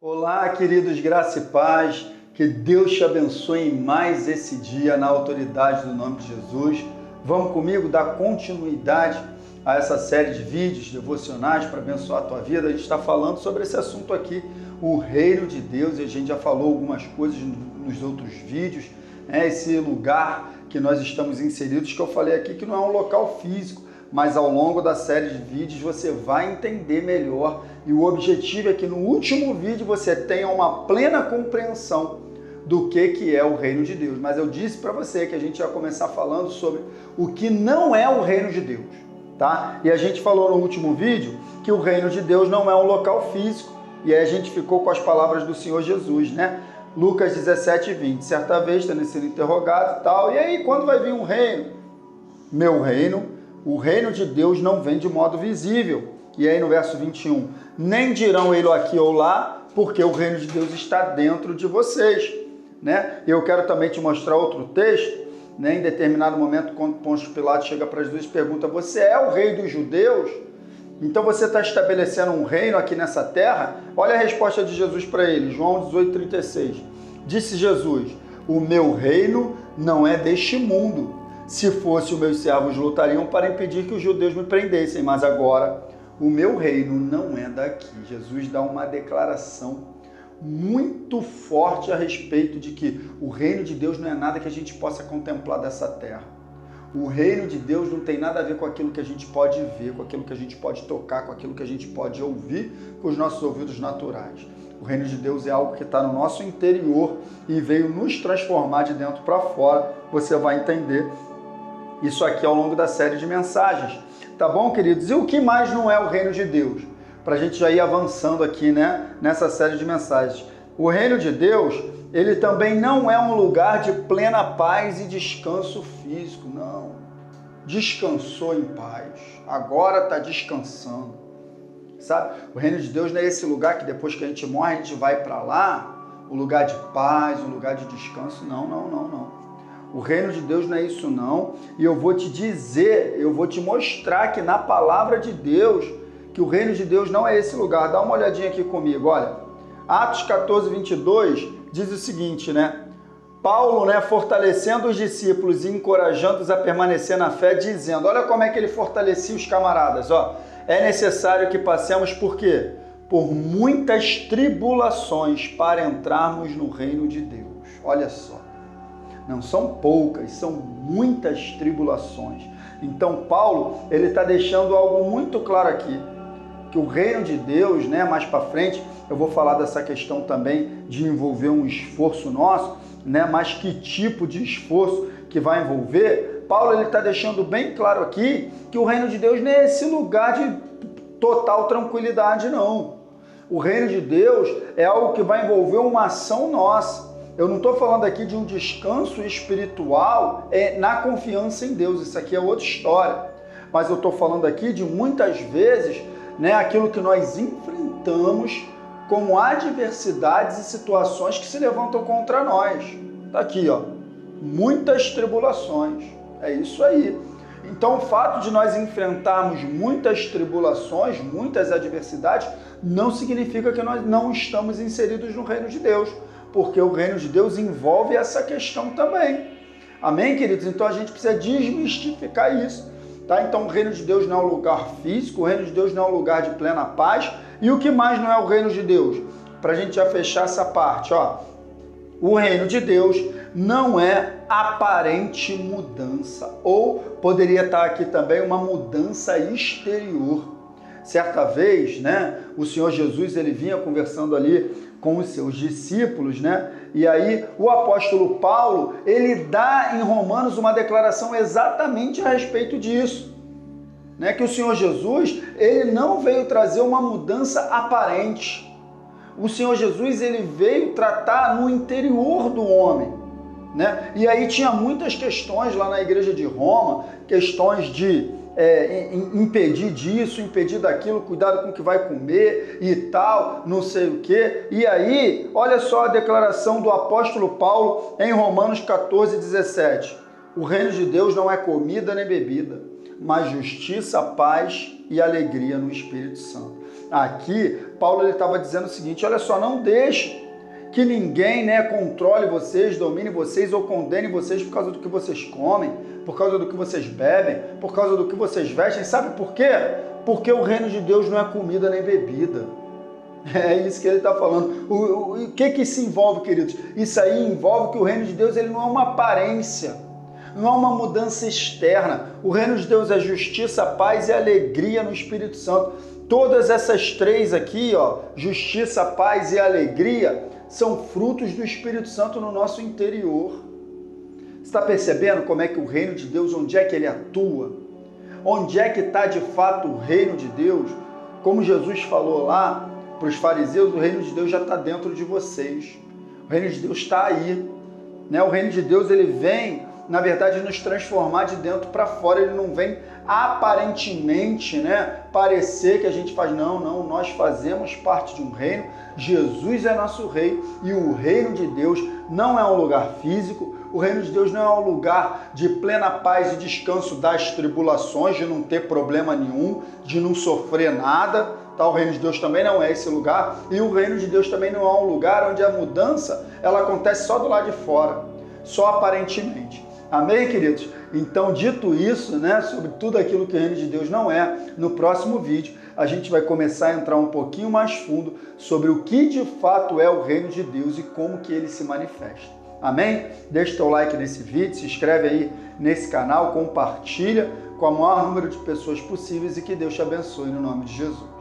Olá, queridos, graça e paz, que Deus te abençoe em mais esse dia na autoridade do nome de Jesus. Vamos comigo dar continuidade a essa série de vídeos devocionais para abençoar a tua vida. A gente está falando sobre esse assunto aqui, o reino de Deus, e a gente já falou algumas coisas nos outros vídeos, esse lugar que nós estamos inseridos, que eu falei aqui que não é um local físico, mas ao longo da série de vídeos você vai entender melhor, e o objetivo é que no último vídeo você tenha uma plena compreensão do que é o reino de Deus. Mas eu disse para você que a gente ia começar falando sobre o que não é o reino de Deus, tá? E a gente falou no último vídeo que o reino de Deus não é um local físico, e aí a gente ficou com as palavras do Senhor Jesus, né? Lucas 17:20, certa vez tendo sido interrogado e tal, e aí quando vai vir um reino? Meu reino, o reino de Deus não vem de modo visível. E aí no verso 21, nem dirão ele aqui ou lá, porque o reino de Deus está dentro de vocês, né? Eu quero também te mostrar outro texto, né? Em determinado momento, quando Pôncio Pilatos chega para Jesus e pergunta, você é o rei dos judeus? Então você está estabelecendo um reino aqui nessa terra? Olha a resposta de Jesus para ele, João 18:36. Disse Jesus, o meu reino não é deste mundo. Se fosse, os meus servos lutariam para impedir que os judeus me prendessem, mas agora o meu reino não é daqui. Jesus dá uma declaração muito forte a respeito de que o reino de Deus não é nada que a gente possa contemplar dessa terra. O reino de Deus não tem nada a ver com aquilo que a gente pode ver, com aquilo que a gente pode tocar, com aquilo que a gente pode ouvir com os nossos ouvidos naturais. O reino de Deus é algo que está no nosso interior e veio nos transformar de dentro para fora. Você vai entender isso aqui ao longo da série de mensagens. Tá bom, queridos? E o que mais não é o reino de Deus? Para a gente já ir avançando aqui, né? Nessa série de mensagens. O reino de Deus, ele também não é um lugar de plena paz e descanso físico, não. Descansou em paz. Agora está descansando. Sabe? O reino de Deus não é esse lugar que depois que a gente morre, a gente vai para lá, o lugar de paz, o lugar de descanso. Não. O reino de Deus não é isso não, e eu vou te dizer, eu vou te mostrar que na palavra de Deus, que o reino de Deus não é esse lugar. Dá uma olhadinha aqui comigo, olha. Atos 14:22 diz o seguinte, né? Paulo, né, fortalecendo os discípulos e encorajando-os a permanecer na fé, dizendo, olha como é que ele fortalecia os camaradas, ó. É necessário que passemos por quê? Por muitas tribulações para entrarmos no reino de Deus. Olha só. Não são poucas, são muitas tribulações. Então Paulo, ele está deixando algo muito claro aqui, que o reino de Deus, né, mais para frente, eu vou falar dessa questão também de envolver um esforço nosso, né, mas que tipo de esforço que vai envolver. Paulo, ele está deixando bem claro aqui que o reino de Deus não é esse lugar de total tranquilidade, não. O reino de Deus é algo que vai envolver uma ação nossa. Eu não estou falando aqui de um descanso espiritual na confiança em Deus, isso aqui é outra história. Mas eu estou falando aqui de muitas vezes, né, aquilo que nós enfrentamos como adversidades e situações que se levantam contra nós. Está aqui, ó, muitas tribulações, é isso aí. Então o fato de nós enfrentarmos muitas tribulações, muitas adversidades, não significa que nós não estamos inseridos no reino de Deus. Porque o reino de Deus envolve essa questão também. Amém, queridos? Então a gente precisa desmistificar isso, tá? Então o reino de Deus não é um lugar físico, o reino de Deus não é um lugar de plena paz. E o que mais não é o reino de Deus? Para a gente já fechar essa parte, ó. O reino de Deus não é aparente mudança, ou poderia estar aqui também uma mudança exterior. Certa vez, né, o Senhor Jesus, ele vinha conversando ali com os seus discípulos, né? E aí o apóstolo Paulo, ele dá em Romanos uma declaração exatamente a respeito disso, né? Que o Senhor Jesus, ele não veio trazer uma mudança aparente. O Senhor Jesus, ele veio tratar no interior do homem, né? E aí tinha muitas questões lá na igreja de Roma, questões de impedir disso, impedir daquilo, cuidado com o que vai comer e tal, não sei o quê. E aí, olha só a declaração do apóstolo Paulo em Romanos 14:17. O reino de Deus não é comida nem bebida, mas justiça, paz e alegria no Espírito Santo. aqui, Paulo estava dizendo o seguinte, olha só, não deixe que ninguém, né, controle vocês, domine vocês ou condene vocês por causa do que vocês comem, por causa do que vocês bebem, por causa do que vocês vestem. Sabe por quê? Porque o reino de Deus não é comida nem bebida. É isso que ele está falando. O que se envolve, queridos? Isso aí envolve que o reino de Deus ele não é uma aparência, não é uma mudança externa. O reino de Deus é justiça, paz e alegria no Espírito Santo. Todas essas três aqui, ó, justiça, paz e alegria, são frutos do Espírito Santo no nosso interior. Você está percebendo como é que o reino de Deus, onde é que ele atua? Onde é que está de fato o reino de Deus? Como Jesus falou lá para os fariseus, o reino de Deus já está dentro de vocês. O reino de Deus está aí, né? O reino de Deus ele vem, na verdade, nos transformar de dentro para fora. Ele não vem aparentemente, né, parecer que a gente faz. Não, nós fazemos parte de um reino. Jesus é nosso rei e o reino de Deus não é um lugar físico. O reino de Deus não é um lugar de plena paz e descanso das tribulações, de não ter problema nenhum, de não sofrer nada. Tá? O reino de Deus também não é esse lugar. E o reino de Deus também não é um lugar onde a mudança ela acontece só do lado de fora, só aparentemente. Amém, queridos? Então, dito isso, né, sobre tudo aquilo que o reino de Deus não é, no próximo vídeo a gente vai começar a entrar um pouquinho mais fundo sobre o que de fato é o reino de Deus e como que ele se manifesta. Amém? Deixa o teu like nesse vídeo, se inscreve aí nesse canal, compartilha com o maior número de pessoas possíveis e que Deus te abençoe no nome de Jesus.